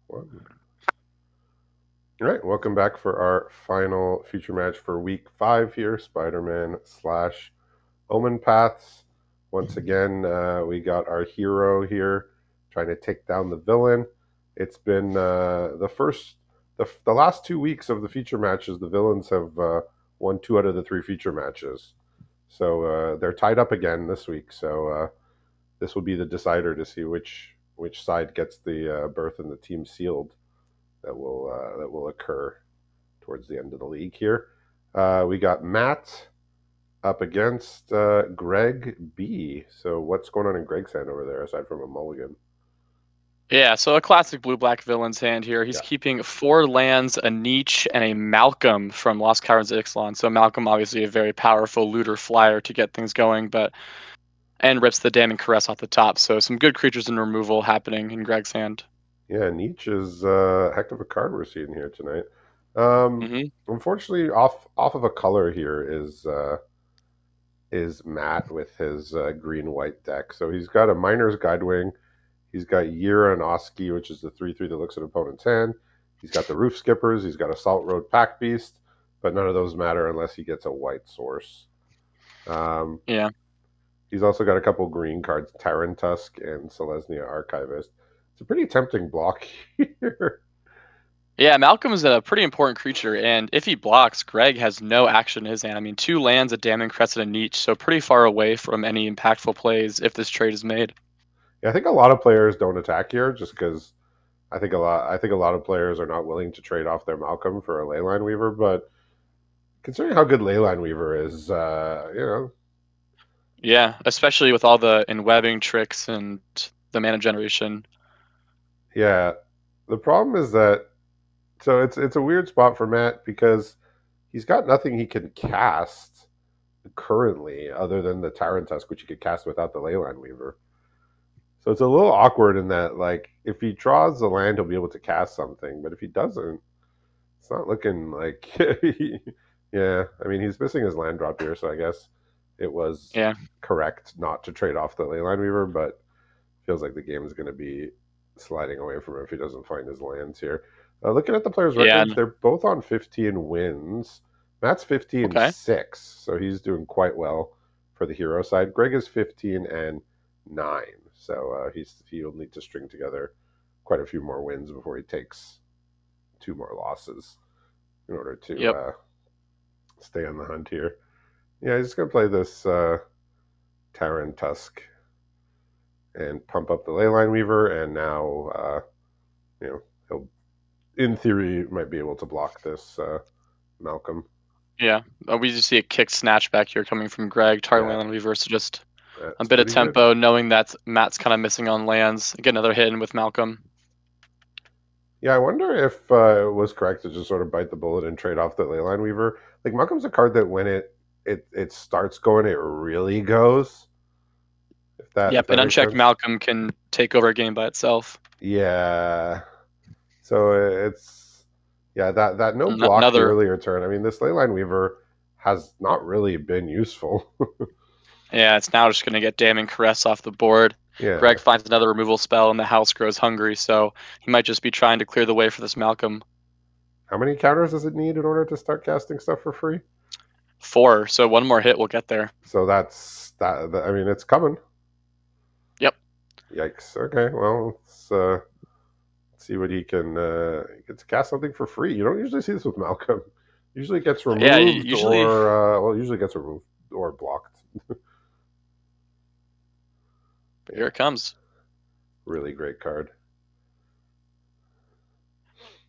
One. All right, welcome back for our final feature match for week 5 here, Spider-Man slash Omen Paths. Once again, we got our hero here trying to take down the villain. It's been the last 2 weeks of the feature matches. The villains have won 2 out of the 3 feature matches, so they're tied up again this week. So this will be the decider to see which side gets the berth in the team sealed that will occur towards the end of the league here. We got Matt up against Greg B. So what's going on in Greg's hand over there aside from a mulligan? Yeah, so a classic blue-black villain's hand here. He's Yeah, keeping 4 lands, a Nietzsche, and a Malcolm from Lost Caverns of Ixalan. So Malcolm, obviously a very powerful looter flyer to get things going, and rips the Damning Caress off the top. So some good creatures in removal happening in Greg's hand. yeah. Nietzsche is a heck of a card we're seeing here tonight. Um, hmm Unfortunately, off of a color here is Matt with his green white deck. So he's got a Miner's Guidewing. He's got Yira and Oski, which is the 3/3 that looks at opponent's hand. He's got the Roof Skippers. He's got Assault Road Pack Beast, but none of those matter unless he gets a white source. Um, Yeah. he's also got a couple green cards, Terran Tusk and Selesnya Archivist. It's a pretty tempting block here. Yeah, Malcolm is a pretty important creature, and if he blocks, Greg has no action in his hand. I mean, 2 lands, a Damning Crest, and a Nietzsche, so pretty far away from any impactful plays if this trade is made. Yeah, I think a lot of players don't attack here just because I think a lot of players are not willing to trade off their Malcolm for a Leyline Weaver, but considering how good Leyline Weaver is, Yeah, especially with all the enwebbing tricks and the mana generation. yeah. The problem is that it's a weird spot for Matt because he's got nothing he can cast currently other than the Tyrant Tusk, which he could cast without the Leyline Weaver. So it's a little awkward in that, like, if he draws the land, he'll be able to cast something, but if he doesn't, it's not looking like. Yeah, I mean, he's missing his land drop here, so I guess it was Yeah. correct not to trade off the Leyline Weaver, but feels like the game is going to be sliding away from him if he doesn't find his lands here. Looking at the players' Yeah. records, they're both on 15 wins. Matt's 15 Okay. 6, so he's doing quite well for the hero side. Greg is 15 and 9, so he'll need to string together quite a few more wins before he takes 2 more losses in order to Yep. stay on the hunt here. Yeah, he's just going to play this Terran Tusk and pump up the Leyline Weaver, and now he'll, in theory, might be able to block this Malcolm. Yeah. We just see a kick snatch back here coming from Greg, targeting Yeah, land Weaver. So just a that's bit of pretty good. tempo, knowing that Matt's kind of missing on lands. Get another hit in with Malcolm. Yeah, I wonder if it was correct to just sort of bite the bullet and trade off the Leyline Weaver. Like Malcolm's a card that when it starts going, it really goes. If Yep. that An makes unchecked sense. Malcolm can take over a game by itself. Yeah. So it's that no block the Another. earlier turn. I mean, this Leyline Weaver has not really been useful. Yeah, it's now just going to get Damning Caress off the board. Yeah. Greg finds another removal spell, and the house grows hungry, so he might just be trying to clear the way for this Malcolm. How many counters does it need in order to start casting stuff for free? 4, so one more hit will get there. So that's that. I mean, it's coming. Yep. Yikes. Okay. Well, let's see what he can get to cast something for free. You don't usually see this with Malcolm. Usually it gets Yeah, removed usually. or usually gets removed or blocked. Here Yeah. it comes. Really great card.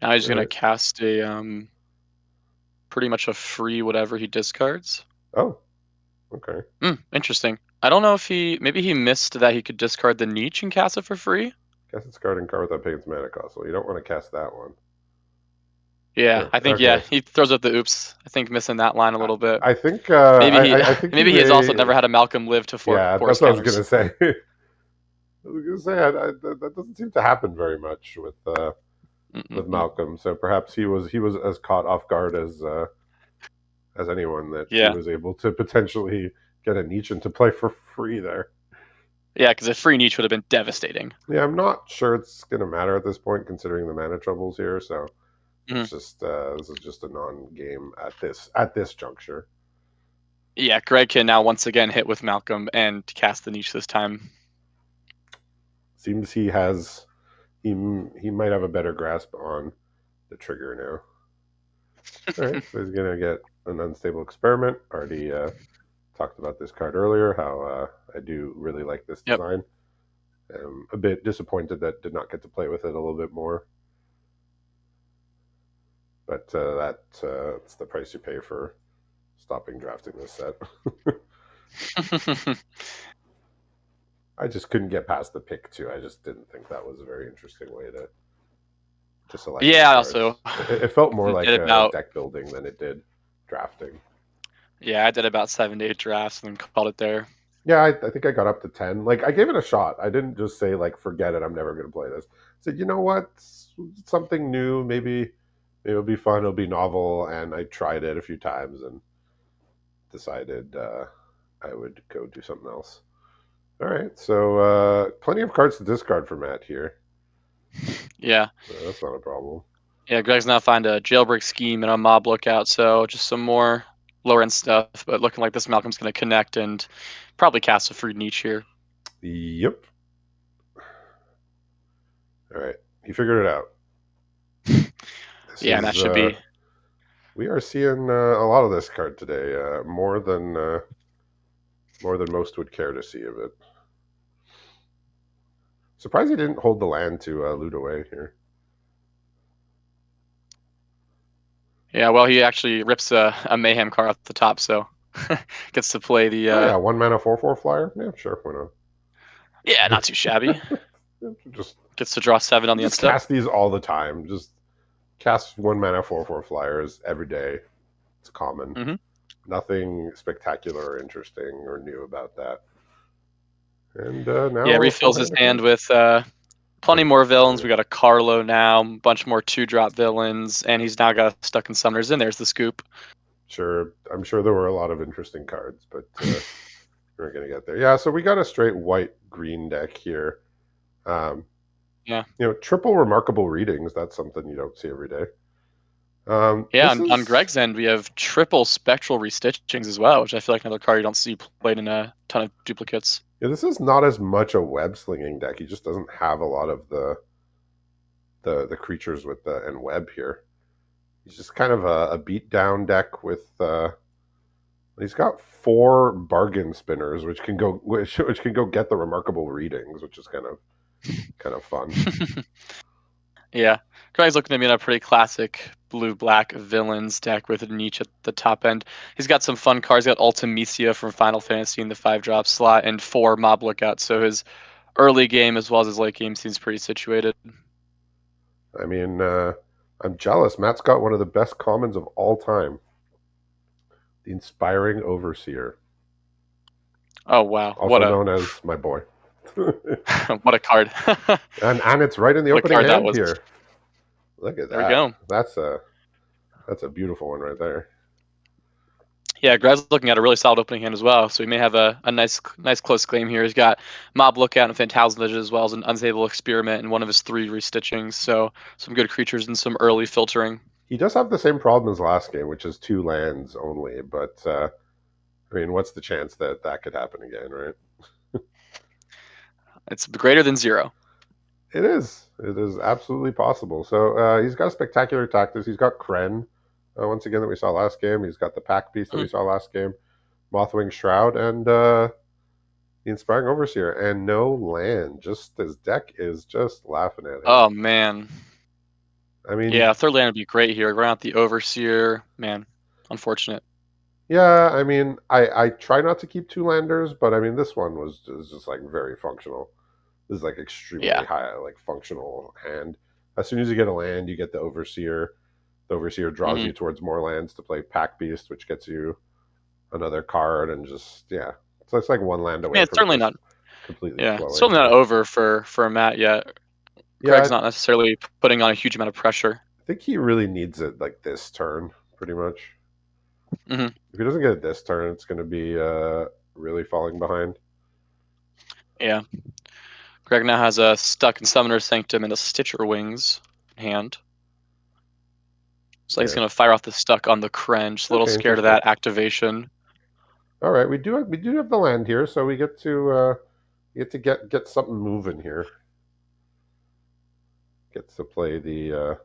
Now he's All going to right. cast a pretty much a free whatever he discards. Oh. Okay. Interesting. I don't know if maybe he missed that he could discard the Nietzsche and cast it for free. Guess it's card and card without paying its mana cost. Well, you don't want to cast that one. Yeah, Huh, I think okay. he throws up the oops. I think missing that line a little bit. I think Maybe he I think he maybe he has also may. never had a Malcolm live to Yeah, force that's what I was gonna counters. say. I was gonna say that doesn't seem to happen very much with Mm-mm-mm. Malcolm. So perhaps he was as caught off guard as anyone that he Yeah. was able to potentially get a niche into play for free there. Yeah, because a free niche would have been devastating. Yeah, I'm not sure it's going to matter at this point, considering the mana troubles here. So Hmm. it's just this is just a non-game at this juncture. Yeah, Greg can now once again hit with Malcolm and cast the niche this time. Seems he might have a better grasp on the trigger now. All right, so he's gonna get an unstable experiment. Already talked about this card earlier. How I do really like this Yep. design. I'm a bit disappointed that did not get to play with it a little bit more, but that's the price you pay for stopping drafting this set. I just couldn't get past the pick two. I just didn't think that was a very interesting way to select these Yeah, I cards. also It felt more did like a about deck building than it did drafting. yeah, I did about 7 to 8 drafts and then called it there. Yeah, I think I got up to 10. Like, I gave it a shot. I didn't just say, like, forget it, I'm never going to play this. I said, you know what? Something new. Maybe it'll be fun, it'll be novel. And I tried it a few times and decided I would go do something else. All right, so plenty of cards to discard for Matt here. Yeah. That's not a problem. Yeah, Greg's now find a jailbreak scheme and a mob lookout, so just some more lower end stuff, but looking like this Malcolm's gonna connect and probably cast a free niche here. Yep. All right, he figured it out. This Yeah, and that is should be we are seeing a lot of this card today, more than most would care to see of it. Surprised he didn't hold the land to loot away here. yeah, well he actually rips a mayhem card off the top, so gets to play the Oh yeah, 1 mana 4/4 flyer. Yeah, sure, why yeah, not? not too shabby. just Gets to draw 7 on the end just step. cast these all the time. Just cast 1 mana 4/4 flyers every day. It's common. Hmm. Nothing spectacular or interesting or new about that. And Yeah, now a full refills his hand of hand cards. with plenty And more villains. We got a Carlo now, a bunch more 2-drop villains, and he's now got stuck in summoners. And there's the scoop. sure, I'm sure there were a lot of interesting cards, but we're gonna get there. Yeah, so we got a straight white green deck here. Um, Yeah. triple remarkable readings. That's something you don't see every day. Yeah, This on is Greg's end, we have triple spectral restitchings as well, which I feel like another card you don't see played in a ton of duplicates. yeah, this is not as much a web slinging deck. He just doesn't have a lot of the creatures with the and web here. He's just kind of a beat down deck with. He's got 4 bargain spinners, which can go get the remarkable readings, which is kind of fun. Yeah, Greg's looking at me in a pretty classic blue-black villains deck with a niche at the top end. He's got some fun cards. He's got Ultimecia from Final Fantasy in the 5-drop slot and 4 Mob Lookout. So his early game as well as his late game seems pretty situated. I mean, I'm jealous. Matt's got one of the best commons of all time, the Inspiring Overseer, Oh wow, also known as my boy. what a card! And it's right in the What a opening card that hand was. here. Look at There we that. go. That's a beautiful one right there. Yeah, Greg's looking at a really solid opening hand as well, so he may have a nice close claim here. He's got Mob Lookout and Phantasmage as well as an Unstable Experiment and one of his 3 restitchings, so some good creatures and some early filtering. He does have the same problem as last game, which is 2 lands only. But I mean, what's the chance that that could happen again, right? It's greater than 0. It is. It is absolutely possible. So he's got spectacular tactics. He's got Kren, once again, that we saw last game. He's got the Pack Beast that we Mhm. saw last game, Mothwing Shroud, and the Inspiring Overseer. And no land. Just his deck is just laughing at him. Oh man. I mean, Yeah, third land would be great here. Run out the Overseer. Man, unfortunate. yeah, I mean, I try not to keep 2 landers, but I mean, this one was just like very functional. This is like extremely Yeah. high, like functional hand. As soon as you get a land, you get the Overseer. The Overseer draws Hmm. you towards more lands to play Pack Beast, which gets you another card, and just yeah, so it's like 1 land Yeah, away it's from certainly just not. completely Yeah, it's flowing certainly not here. over for Matt yet. Yeah, Greg's not necessarily putting on a huge amount of pressure. I think he really needs it like this turn, pretty much. Hmm. If he doesn't get it this turn, it's going to be really falling behind. Yeah. Greg now has a Stuck in Summoner's Sanctum and a Stitcher Wings in hand. So he's Yeah. going to fire off the Stuck on the Crench. A little Okay, scared of interesting. that activation. All right, we do have the land here, so we get to get something moving here. Gets to play the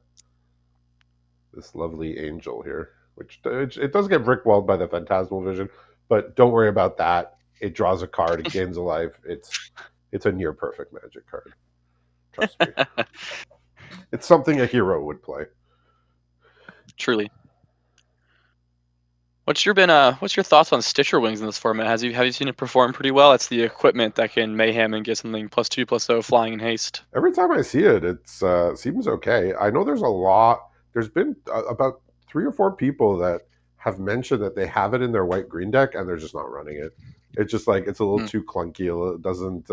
this lovely angel here, which it does get brickwalled by the phantasmal vision, but don't worry about that. It draws a card, it gains a life. It's a near perfect magic card. Trust me, it's something a hero would play. Truly. What's your thoughts on Stitcher Wings in this format? Have you seen it perform pretty well? It's the equipment that can mayhem and get something +2/+0 flying and haste. Every time I see it, it's seems okay. I know there's a lot. There's been about 3 or 4 people that have mentioned that they have it in their white green deck and they're just not running it. It's just like it's a little Mm, too clunky. It doesn't.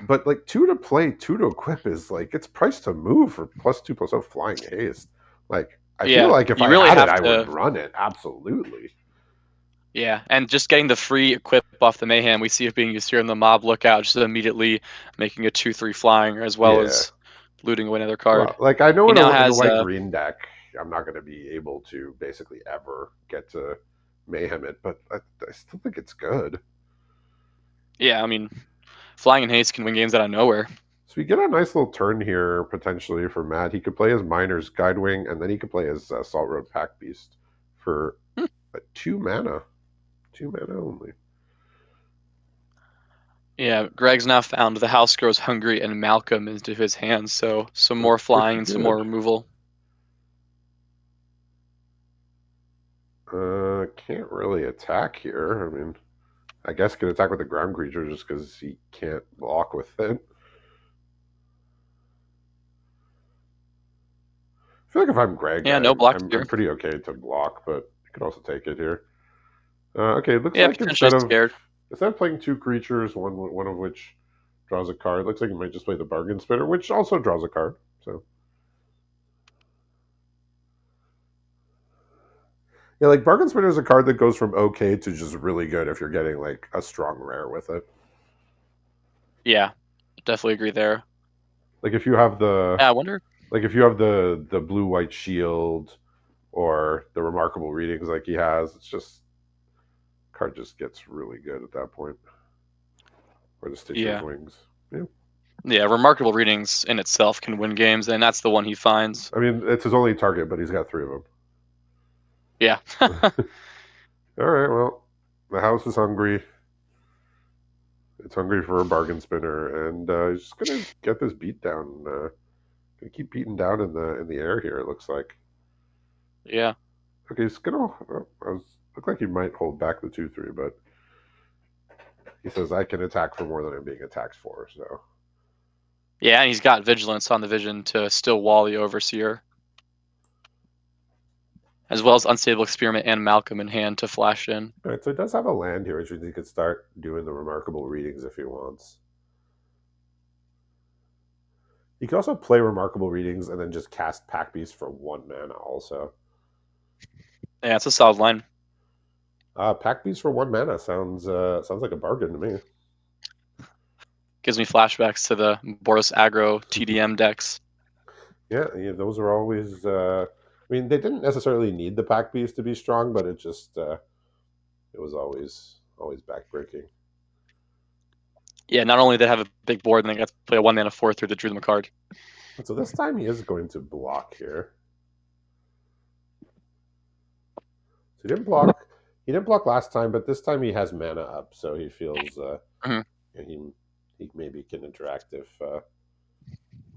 But like two to play, two to equip is like it's priced to move for +2/+0 flying haste. Like I feel yeah, like if you I really had it, have I would to. run it absolutely. Yeah, and just getting the free equip off the mayhem, we see it being used here in the mob lookout, just immediately making a 2/3 flying, as well Yeah. as looting away another card. Well, like I know He in now a has white green deck, I'm not going to be able to basically ever get to mayhem it, but I still think it's good. yeah, I mean, flying and haste can win games out of nowhere. So we get a nice little turn here potentially for Matt. He could play his Miner's Guidewing, and then he could play his Salt Road Pack Beast for Hmm. 2 mana, 2 mana only. Yeah, Greg's now found the house grows hungry and Malcolm into his hands, so some more That's flying pretty and some more good. removal. Can't really attack here. I mean, I guess could attack with the ground creature just because he can't block with it. I feel like if I'm Greg, Yeah, no I'm blocks I'm, I'm here. pretty okay to block, but you can also take it here. Okay, it looks Yeah, like potentially scared. instead of playing 2 creatures, one of which draws a card, it looks like you might just play the Bargain Spinner, which also draws a card. So yeah, like Bargain Spinner is a card that goes from okay to just really good if you're getting like a strong rare with it. Yeah, definitely agree there. Like if you have the Yeah, I wonder. like if you have the blue white shield or the remarkable readings like he has, it's just card just gets really good at that point. Or the Stitcher's Yeah, Wings. Yeah. yeah, remarkable readings in itself can win games, and that's the one he finds. I mean, it's his only target, but he's got 3 of Yeah, them. All right, well, the house is hungry. It's hungry for a bargain spinner, and he's just gonna get this beat down. Gonna keep beating down in the air here. It looks like. yeah, Okay, he's gonna. Look like he might hold back the 2/3, but he says I can attack for more than I'm being attacked for. So yeah. And he's got vigilance on the vision to still wall the overseer, as well as unstable experiment and Malcolm in hand to flash in. all right, so he does have a land here, which means he could start doing the remarkable readings if he wants. He could also play remarkable readings and then just cast Pack Beast for 1 mana. Also, Yeah, it's a solid line. Pack Beast for 1 mana sounds like a bargain to me. Gives me flashbacks to the Boros aggro TDM decks. Yeah, those are always. I mean, they didn't necessarily need the pack beast to be strong, but it was always backbreaking. Yeah, not only they have a big board, and they got to play a 1 mana 4/3 that drew them a card. So this time he is going to block here. So he didn't block. He didn't block last time, but this time he has mana up, so he feels Mhm. he maybe can interact if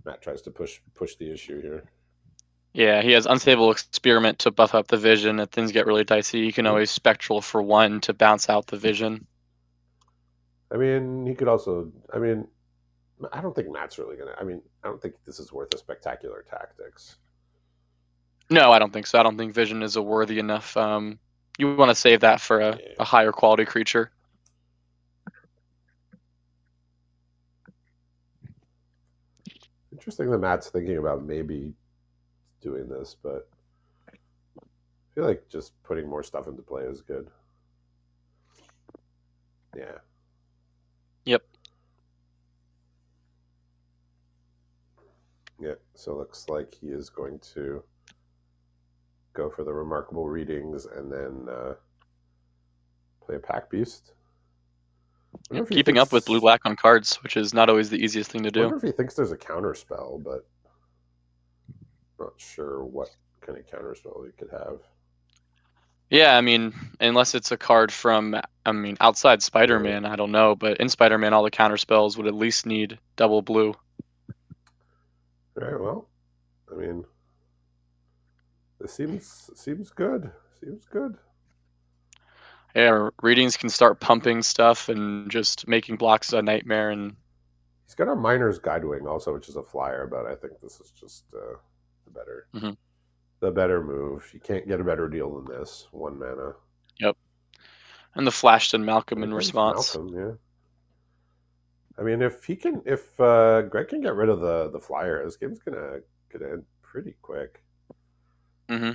Matt tries to push the issue here. Yeah, he has unstable experiment to buff up the vision. If things get really dicey, he can Yeah. always spectral for 1 to bounce out the vision. I mean, he could also. I mean, I don't think Matt's really gonna. I mean, I don't think this is worth a spectacular tactics. No, I don't think so. I don't think vision is a worthy enough. You want to save that for Yeah. a higher quality creature. Interesting that Matt's thinking about maybe doing this, but I feel like just putting more stuff into play is good. Yeah. Yeah, so it looks like he is going to go for the remarkable readings and then play a pack beast. Wonder Yep, if he keeping up with blue thinks. black on cards, which is not always the easiest thing to do. Wonder if he thinks there's a counter spell, but not sure what kind of counter spell he could have. Yeah, I mean, unless it's a card from, I mean, outside Right. Spider-Man, I don't know, but in Spider-Man, all the counter spells would at least need double blue. All right. Well, I mean, this seems good. Seems good. Yeah, readings can start pumping stuff and just making blocks a nightmare. And He's got a Miner's Guidewing also, which is a flyer, but I think this is just the better mhm, the better move. You can't get a better deal than this. 1 mana. yep, and the flashed and Malcolm There in goes response. Malcolm. Yeah. I mean, if Greg can get rid of the flyer, this game's gonna end pretty quick. hmm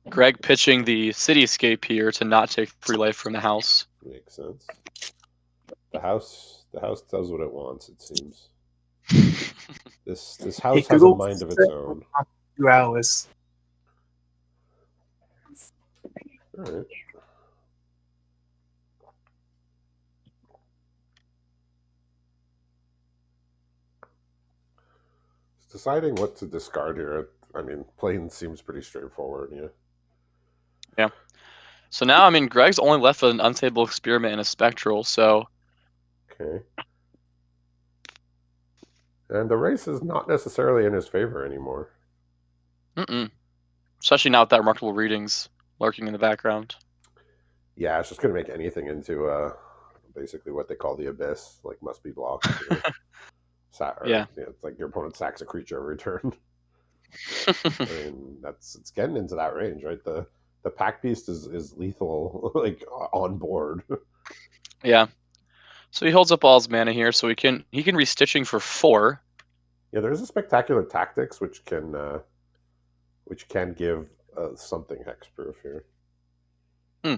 Greg pitching the cityscape here to not take free life from the house. Makes sense. The house does what it wants. It seems this He house has a Googled mind of its own. 2 hours. All right. Deciding what to discard here. I mean, playing seems pretty straightforward. Yeah. Yeah. So now, I mean, Greg's only left with an unstable experiment and a spectral. So, Okay. And the race is not necessarily in his favor anymore. mm-mm. Especially now with that remarkable readings lurking in the background. Yeah, it's just gonna make anything into basically what they call the abyss, like must be blocked. Yeah. Or it's like your opponent sacks a creature every turn. I mean, it's getting into that range, right? The pack beast is lethal, like on board. Yeah. So he holds up all his mana here, so he can restitching for 4. Yeah, there's a spectacular tactics which can give something hexproof here. Hmm.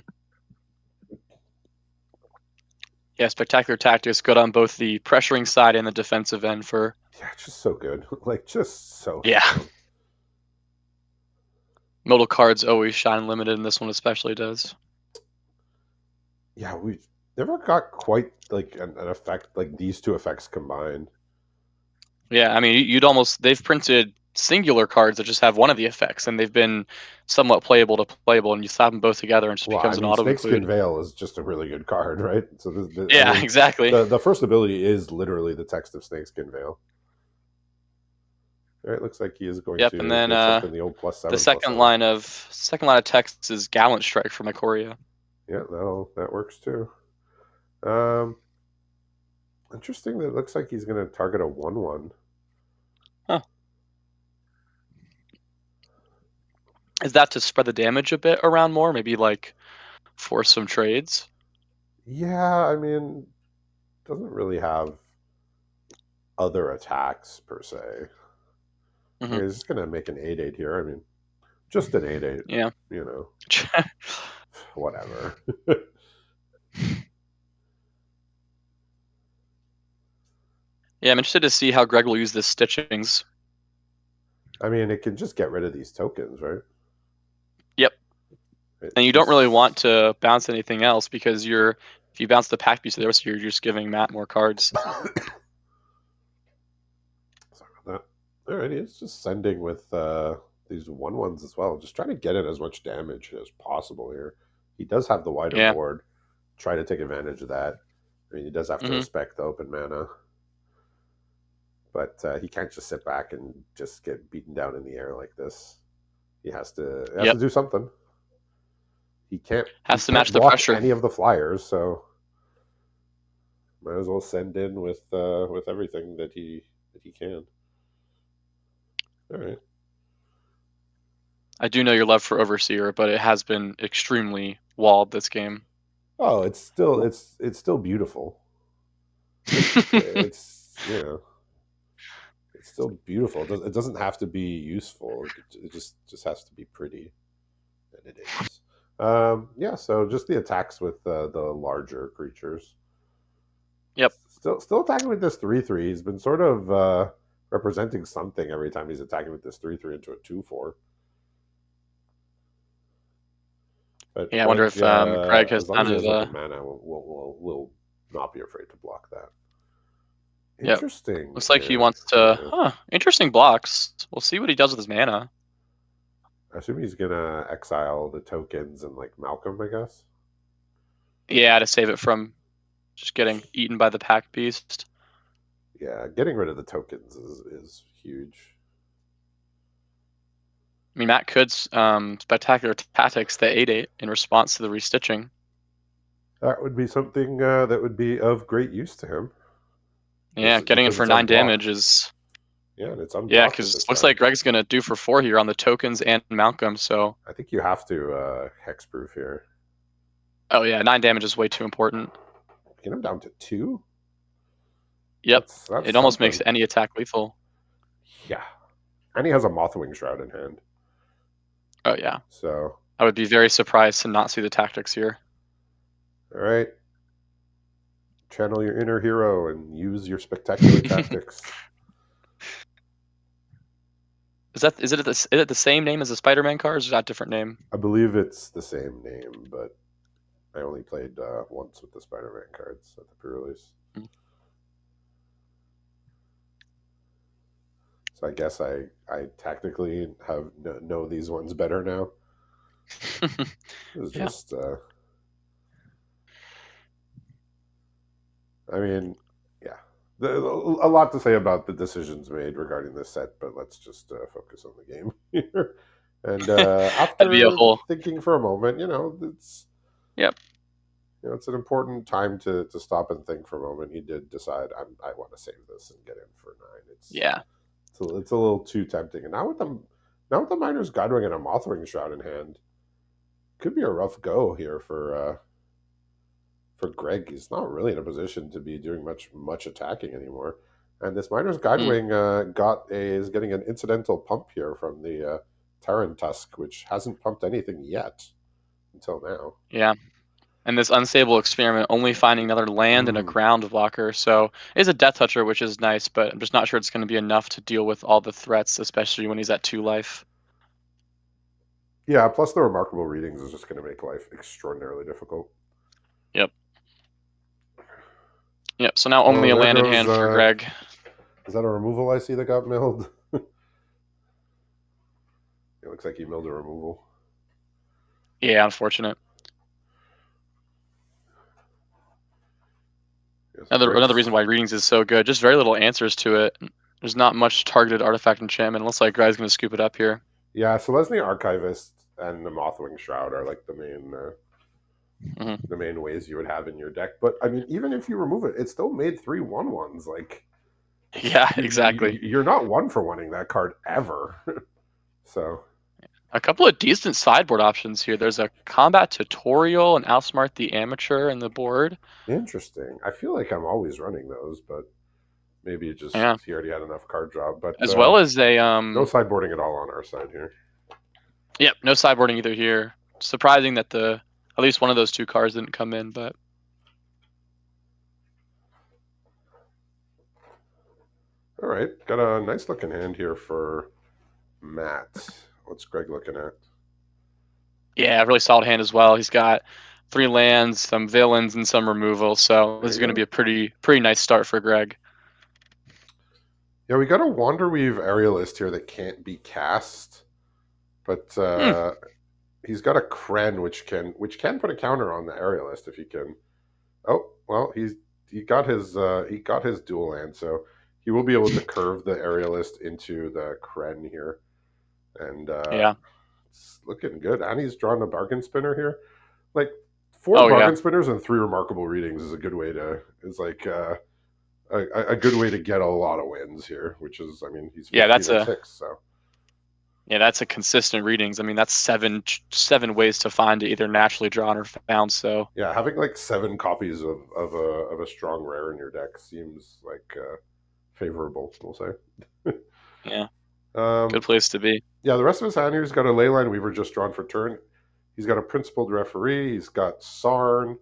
Yeah, spectacular tactics, good on both the pressuring side and the defensive end for. Yeah, it's just so good, like just so Yeah. strong. Modal cards always shine limited, and this one especially does. Yeah, we never got quite like an effect like these two effects combined. Yeah, I mean, they've printed singular cards that just have one of the effects, and they've been somewhat playable to playable, and you slap them both together, and it just Well, I becomes an mean, auto Snakeskin include. Veil is just a really good card, right? So, I Yeah, mean, exactly. the first ability is literally the text of Snakeskin Veil. All right, looks like he is going Yep, and to then get something the old plus the seven plus seven. second line of text is Gallant Strike from Ikoria. Yeah, that works too. Um, interesting. That it looks like he's going to target a 1/1. Huh. Is that to spread the damage a bit around more? Maybe like force some trades? Yeah, I mean, doesn't really have other attacks per se. hmm He's just going to make an 8/8 here. I mean, just an 8/8. Yeah. You know, whatever. Yeah, I'm interested to see how Greg will use this stitchings. I mean, it can just get rid of these tokens, right? Yep. It And you don't really want just to bounce anything else because if you bounce the pack piece of the rest, you're just giving Matt more cards. sorry about that. Alright, it's just sending with these 1/1s as well. Just trying to get in as much damage as possible here. He does have the wider Yeah. board. Try to take advantage of that. I mean, he does have to hmm respect the open mana, but he can't just sit back and just get beaten down in the air like this. He has to Yep. do something. He Has to match can't the block pressure. any of the flyers, so might as well send in with everything that he can. All right. I do know your love for Overseer, but it has been extremely walled this game. Oh, it's still beautiful. It's it's still beautiful. It doesn't have to be useful. It just has to be pretty, and it is. Yeah. So just the attacks with the larger creatures. Yep. Still attacking with this 3/3. He's been sort of representing something every time he's attacking with this 3/3 into a 2/4. But Yeah, I wonder Greg, if Greg has as long as none he of has enough the. mana, will not be afraid to block that. Yep. Interesting Looks like he here. wants to. Yeah. Huh. Interesting blocks. We'll see what he does with his mana. I assume he's gonna exile the tokens and like Malcolm, I guess. Yeah, to save it from just getting eaten by the pack beast. Yeah, getting rid of the tokens is huge. I mean, Matt could spectacular tactics the 8/8 in response to the restitching. That would be something that would be of great use to him Yeah, getting in because for it's 9 damage unblocked. is. Yeah, and it's Yeah, unblocked at because this looks time. like Greg's gonna do for 4 here on the tokens and Malcolm. So, I think you have to hexproof here. oh yeah, 9 damage is way too important. Get him down to two. Yep, That's it almost makes something. any attack lethal. Yeah, and he has a Mothwing Shroud in hand. Oh yeah, So, I would be very surprised to not see the tactics here. all right, channel your inner hero and use your spectacular tactics. Is it the same name as the Spider-Man card, or is that a different name? I believe it's the same name, but I only played once with the Spider-Man cards at the pre-release. Hmm. So I guess I tactically know these ones better now. It's Yeah, just I mean, yeah, a lot to say about the decisions made regarding this set, but let's just focus on the game here. And that'd be a after whole. thinking for a moment, Yep. it's an important time to stop and think for a moment. He did decide I want to save this and get in for nine. Yeah. It's a little too tempting. And now with the Miner's Guidewing and a Mothwing Shroud in hand, could be a rough go here for Greg. He's not really in a position to be doing much attacking anymore. And this Miner's Mm, Guidewing is getting an incidental pump here from the Terran Tusk, which hasn't pumped anything yet until now. yeah. And this unstable experiment only finding another land and a Mm. ground blocker, so it is a death toucher, which is nice, but I'm just not sure it's going to be enough to deal with all the threats, especially when he's at 2 life. Yeah, plus the remarkable readings is just going to make life extraordinarily difficult. Yep. Yep. So now Oh, only a there land in goes. hand for Greg. Is that a removal I see that got milled? It looks like he milled a removal. Yeah, unfortunate. Yeah, so Another Greg's. reason why readings is so good. Just very little answers to it. There's not much targeted artifact enchantment. It looks like Greg's going to scoop it up here. Yeah, Selesnya Archivist and the Mothwing Shroud are like Hmm. the main ways you would have in your deck. But I mean, even if you remove it, it still made 3/1/1s. Like Yeah, exactly. you're not one for winning that card ever. So A couple of decent sideboard options here. There's a combat tutorial and outsmart the amateur in the board. interesting. I feel like I'm always running those, but maybe it just Yeah, he already had enough card draw. But as well as a no sideboarding at all on our side here. yep, no sideboarding either here. Surprising that the at least one of those two cards didn't come in, but All right, got a nice looking hand here for Matt. What's Greg looking at? yeah, really solid hand as well. He's got 3 lands, some villains, and some removal. So There this is you going to be go. a pretty nice start for Greg. Yeah, we got a Wanderweave Aerialist here that can't be cast, but Hmm, he's got a Kren which can put a counter on the Aerialist if he can. Oh well, he got his dual land, so he will be able to curve the Aerialist into the Kren here, and yeah. it's looking good. And he's drawn a bargain spinner here. Like four Oh yeah. bargain spinners and three remarkable readings is a good way to is like a good way to get a lot of wins here. Which is, I mean, he's Yeah, 15 and 6, so that's a consistent readings. I mean, that's seven ways to find it, either naturally drawn or found. So yeah, having like 7 copies of a strong rare in your deck seems like favorable. We'll say. yeah, um, good place to be. yeah, the rest of his hand here's got a Leyline Weaver just drawn for turn. He's got a Principled Referee. He's got Sarn.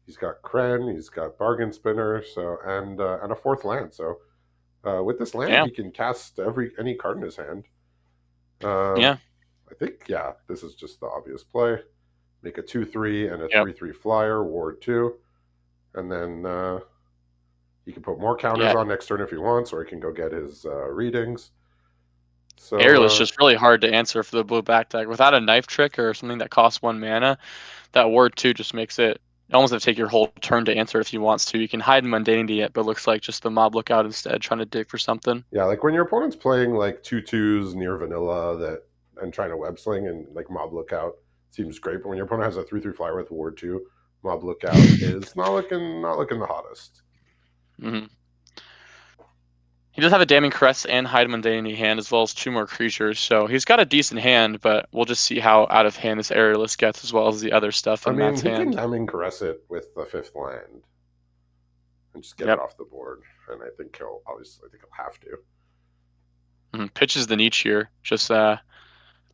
He's got Kren. He's got Bargain Spinner. So and a fourth land. So With this land, Yeah, he can cast any card in his hand. Um, yeah, I think, yeah, this is just the obvious play. Make a 2/3 and a yep, 3/3 flyer, ward 2, and then he can put more counters yeah. on next turn if he wants, or he can go get his readings. So, Aerial is just really hard to answer for the blue back deck. Without a knife trick or something that costs 1 mana, that ward 2 just makes it you almost have to take your whole turn to answer if he wants to. You can hide mundanity it, but it looks like just the mob lookout instead, trying to dig for something. yeah, like when your opponent's playing like 2/2s near vanilla that and trying to web sling and like mob lookout seems great, but when your opponent has a 3/3 flyer with ward 2, mob lookout is not looking the hottest. Hmm. He does have a Damning Caress and Hide Mundanity hand, as well as 2 more creatures, so he's got a decent hand, but we'll just see how out of hand this Aerialist gets, as well as the other stuff I in mean, Matt's he can hand. Lemming Caress it with the 5th land and just get it Yep. off the board, and I think he'll have to. Pitches the niche here, just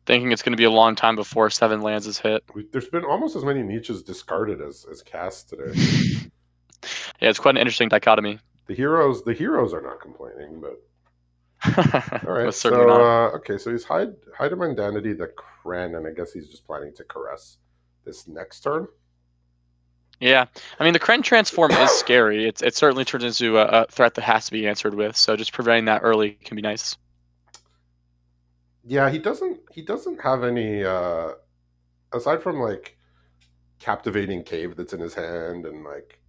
thinking it's going to be a long time before 7 lands is hit. There's been almost as many niches discarded as cast today. Yeah, it's quite an interesting dichotomy. The heroes are not complaining, but all right. Most certainly So not. okay, so he's hide of mundanity the Kren, and I guess he's just planning to caress this next turn. Yeah, I mean the Kren transform is scary. It certainly turns into a threat that has to be answered with. So just preventing that early can be nice. Yeah, he doesn't have any aside from like captivating cave that's in his hand and like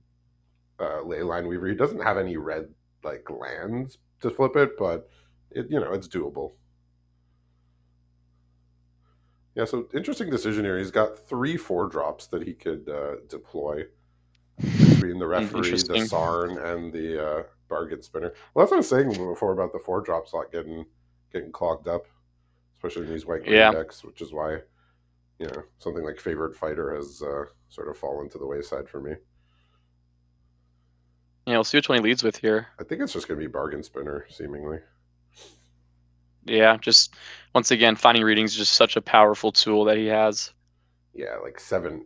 leyline weaver. He doesn't have any red like lands to flip it, but it's doable. Yeah, so interesting decision here. He's got 3/4 drops that he could deploy between the referee, the Interesting. Sarn, and the bargain spinner. Well, that's what I was saying before about the 4 drops not getting clogged up, especially in these white green Yeah, decks, which is why something like Favorite Fighter has sort of fallen to the wayside for me. yeah. We'll see which one he leads with here. I think it's just going to be bargain spinner, seemingly. Yeah, just once again, finding readings is just such a powerful tool that he has. Yeah, like seven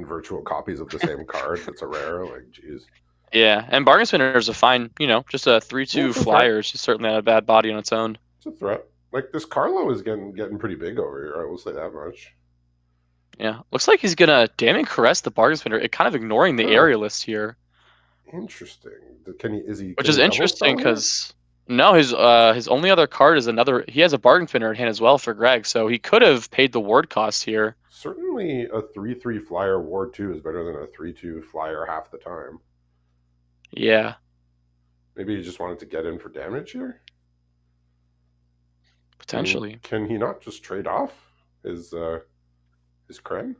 virtual copies of the same card. That's a rare. Like, geez, Yeah, and bargain spinner is a fine, just a three yeah, two it's a threat. flyer is just certainly not a bad body on its own. It's a threat. Like this Carlo is getting pretty big over here. I will say that much. Yeah, looks like he's gonna damn caress the bargain spinner. It kind of ignoring the Oh, aerialist here. interesting. Which Can is he double interesting spell here? because no, his only other card is another. He has a bargain spinner in hand as well for Greg, so he could have paid the ward cost here. Certainly, a 3/3 flyer ward 2 is better than a 3/2 flyer half the time. Yeah, Maybe he just wanted to get in for damage here. potentially. Can he not just trade off his Kren?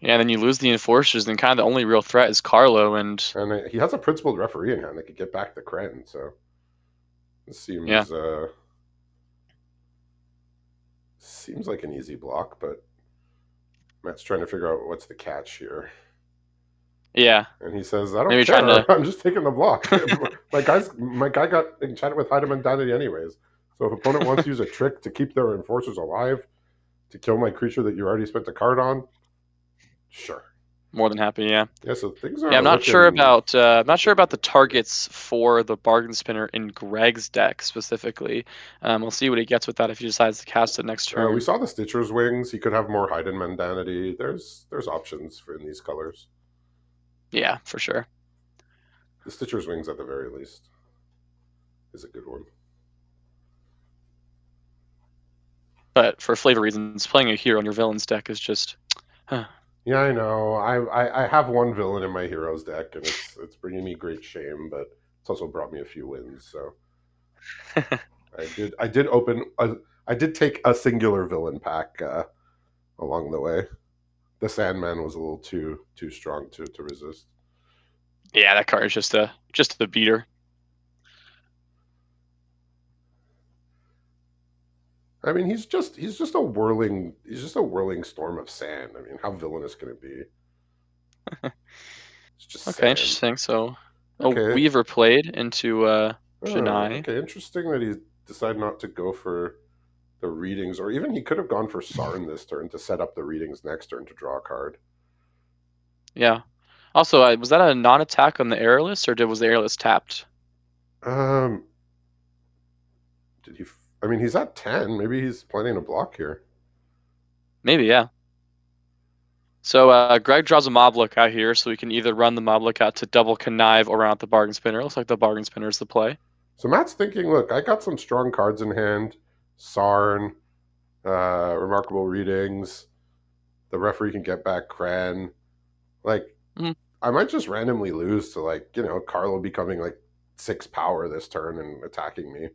Yeah, and then you lose the enforcers, and kind of the only real threat is Carlo, and And he has a principled referee in hand that could get back the Kren. So this yeah, seems like an easy block, but Matt's trying to figure out what's the catch here. yeah, And he says, "I don't maybe trying care. to. I'm just taking the block. My guy got enchanted with hide mentality anyways. So if opponent wants to use a trick to keep their enforcers alive to kill my creature that you already spent a card on, sure. More than happy, yeah. Yeah. So things Yeah, are looking. I'm not sure about the targets for the bargain spinner in Greg's deck specifically. We'll see what he gets with that if he decides to cast it next We turn. saw the Stitcher's wings. He could have more hide mentality. There's options for in these colors. Yeah, for sure. The Stitcher's wings, at the very least, is a good one. But for flavor reasons, playing a hero in your villain's deck is just Yeah, I know. I have one villain in my heroes deck, and it's bringing me great shame, but it's also brought me a few wins. So I did take a singular villain pack along the way. The Sandman was a little too strong to resist. yeah, that card is just a beater. I mean, he's just a whirling storm of sand. I mean, how villainous can it be? It's just Okay, sand. interesting. So a Okay. Weaver played into Oh, Janai. okay. Interesting that he decided not to go for the readings, or even he could have gone for Sarn this turn to set up the readings next turn to draw a card. Yeah. Also, was that a non-attack on the airless, or was the airless tapped? Did he? I mean, he's at 10. Maybe he's planning a block here. Maybe, yeah. So Greg draws a mob lookout here, so we can either run the mob lookout to double connive or run out the bargain spinner. Looks like the bargain spinner is the play. So Matt's thinking, look, I got some strong cards in hand. Sarn, remarkable readings. The referee can get back Kren. Like, Mm, I might just randomly lose to, like, Carlo becoming like 6 power this turn and attacking me.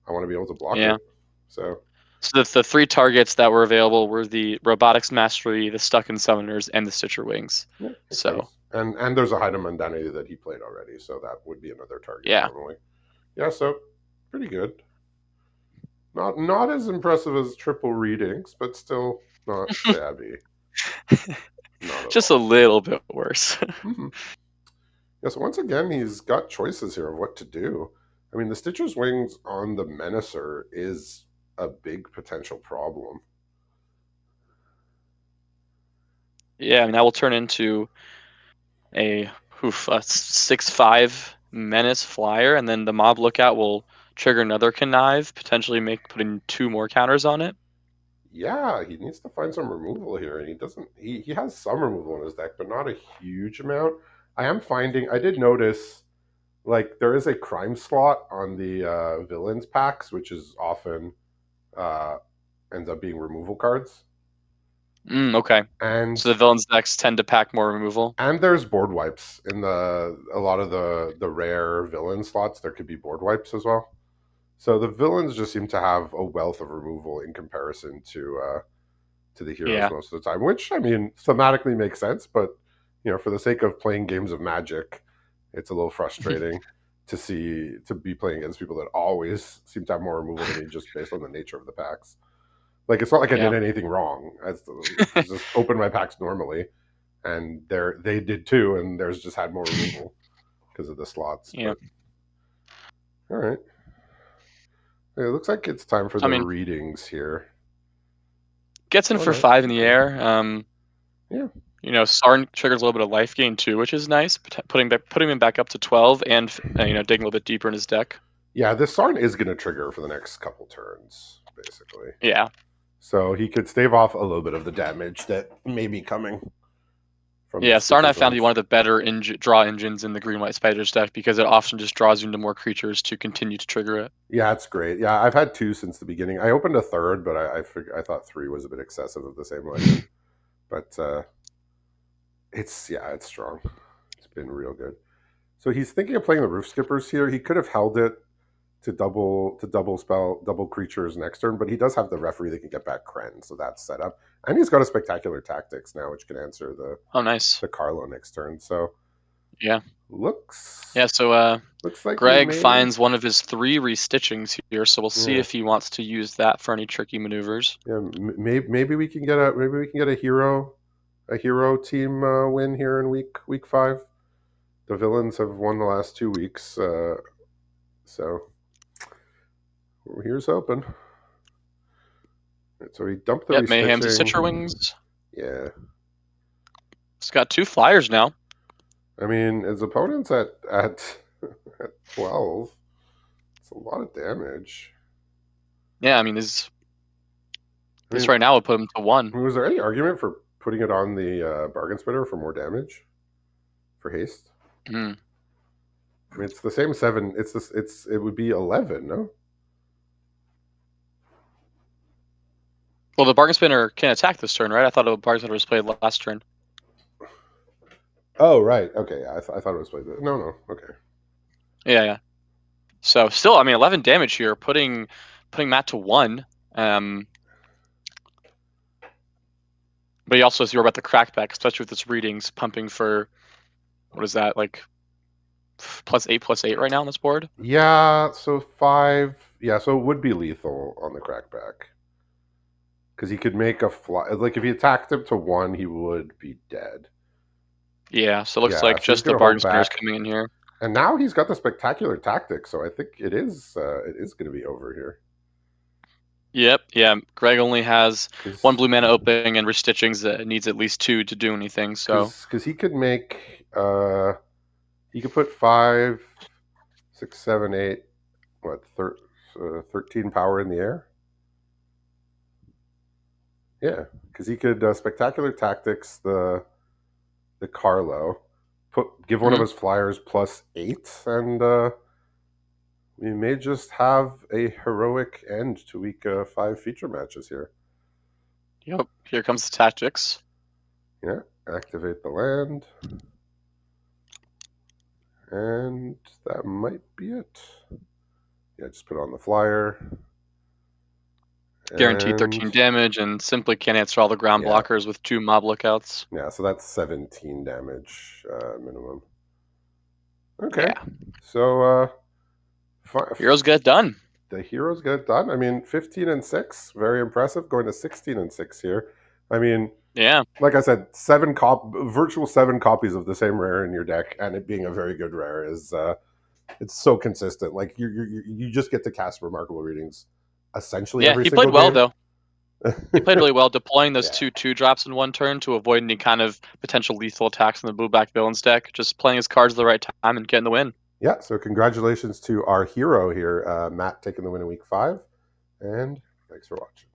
I want to be able to block yeah. it. So So the three targets that were available were the Robotics Mastery, the Stuck in Summoners, and the Stitcher Wings. yeah, makes So sense. And there's a Hide Mundanity that he played already, so that would be another target yeah. normally. Yeah, so pretty good. Not as impressive as triple readings, but still not shabby. Not at Just a all. little bit worse. Mm-hmm. Yeah, so once again, he's got choices here of what to do. I mean, the Stitcher's Wings on the Menacer is a big potential problem. Yeah, I mean that will turn into a 6/5 menace flyer, and then the mob lookout will trigger another connive, potentially putting 2 more counters on it. Yeah, he needs to find some removal here, and he doesn't. He has some removal in his deck, but not a huge amount. I am finding. I did notice, like, there is a crime slot on the villains packs, which is often uh, ends up being removal cards, Okay. and So the villains decks tend to pack more removal. there's board wipes in a lot of the rare villain slots. There could be board wipes as well. So the villains just seem to have a wealth of removal in comparison to the heroes Yeah. most of the time, which, I mean, thematically makes sense, but for the sake of playing games of Magic, it's a little frustrating to be playing against people that always seem to have more removal than me just based on the nature of the packs. Like, it's not like I Yeah. did anything wrong. I just opened my packs normally, and they did too, and theirs just had more removal because of the slots. Yeah. But all right, it looks like it's time for I the mean, readings here. gets in Oh for no, 5 in the okay, air. yeah, Sarn triggers a little bit of life gain too, which is nice, putting him back up to 12 and digging a little bit deeper in his deck. yeah. This Sarn is going to trigger for the next couple turns, basically. Yeah. So he could stave off a little bit of the damage that may be coming from the Yeah, Sarn I Stitcher's found to be Wings. one of the better draw engines in the Green White Spiders deck because it often just draws you into more creatures to continue to trigger it. Yeah, it's great. Yeah, I've had two since the beginning. I opened a third, but I thought three was a bit excessive of the same legend. But it's strong. It's been real good. So he's thinking of playing the Roof Skippers here. He could have held it to double creatures next turn, but he does have the referee that can get back Kren, so that's set up. And he's got a Spectacular Tactics now, which can answer Oh, nice. the Carlo next turn. So Yeah. looks Yeah, so looks like he Greg may. finds one of his 3 restitchings here, so we'll see Yeah, if he wants to use that for any tricky maneuvers. yeah. Maybe we can get a hero team win here in week 5. The villains have won the last 2 weeks, so here's hoping. So he dumped the Yep, Mayhem's a Stitcher restitching. Wings. Yeah, It's got 2 flyers now. I mean, his opponent's at at 12. It's a lot of damage. Yeah, I mean, I this mean, right now would put him to 1. was there any argument for putting it on the bargain splitter for more damage for haste? Mm. I mean, it's the same 7. It would be 11, no? Well, the Bargain Spinner can attack this turn, right? I thought the Bargain Spinner was played last turn. Oh, right. Okay, yeah, I thought it was played. No, no. Okay. Yeah, yeah. So still, I mean, 11 damage here, putting Matt to 1. But he also has about the crackback, especially with its readings pumping for what is that, like +8/+8 right now on this board? Yeah, so 5. Yeah, so it would be lethal on the crackback. Because he could make a fly. Like, if he attacked him to 1, he would be dead. Yeah, so it looks Yeah, like so he's just the going to Bargain hold Spinner's back. coming in here. And now he's got the Spectacular Tactics, so I think it is going to be over here. Yep, yeah. Greg only has Because 1 blue mana opening and restitchings that needs at least 2 to do anything, so because he could make he could put 5, 6, 7, 8, what, 13 power in the air. Yeah, because he could spectacular tactics the Carlo, give one of Hmm. his flyers +8, and we may just have a heroic end to week 5 feature matches here. Yep. Here comes the tactics. Yeah, activate the land, and that might be it. Yeah, just put on the flyer, Guaranteed and 13 damage and simply can't answer all the ground yeah, blockers with 2 mob lookouts. yeah. So that's 17 damage minimum. Okay, Yeah. so Heroes get it done. the heroes get it done. I mean, 15-6, very impressive. Going to 16-6 here. I mean, Yeah. like I said, virtual 7 copies of the same rare in your deck, and it being a very good rare is it's so consistent. Like you just get to cast remarkable readings essentially Yeah, every he played single well game. though. He played really well deploying those Yeah, 2/2 drops in one turn to avoid any kind of potential lethal attacks in the blue black villains deck. Just playing his cards at the right time and getting the win. yeah. So congratulations to our hero here, Matt, taking the win in week 5, and thanks for watching.